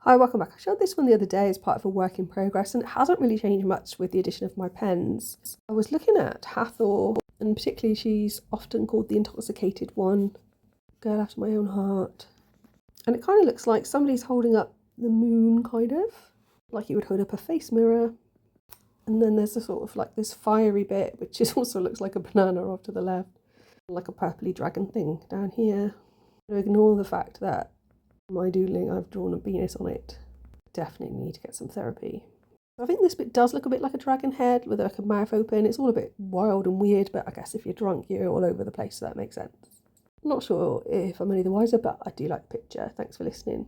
Hi, welcome back. I showed this one the other day as part of a work in progress, and it hasn't really changed much with the addition of my pens. I was looking at Hathor, and particularly she's often called the intoxicated one, girl after my own heart. And it kind of looks like somebody's holding up the moon, kind of, like you would hold up a face mirror. And then there's a sort of like this fiery bit, which is also looks like a banana off to the left, like a purpley dragon thing down here. Ignore the fact that my doodling, I've drawn a penis on it. Definitely need to get some therapy. I think this bit does look a bit like a dragon head with like a mouth open. It's all a bit wild and weird, but I guess if you're drunk, you're all over the place, so that makes sense. I'm not sure if I'm any the wiser, but I do like the picture. Thanks for listening.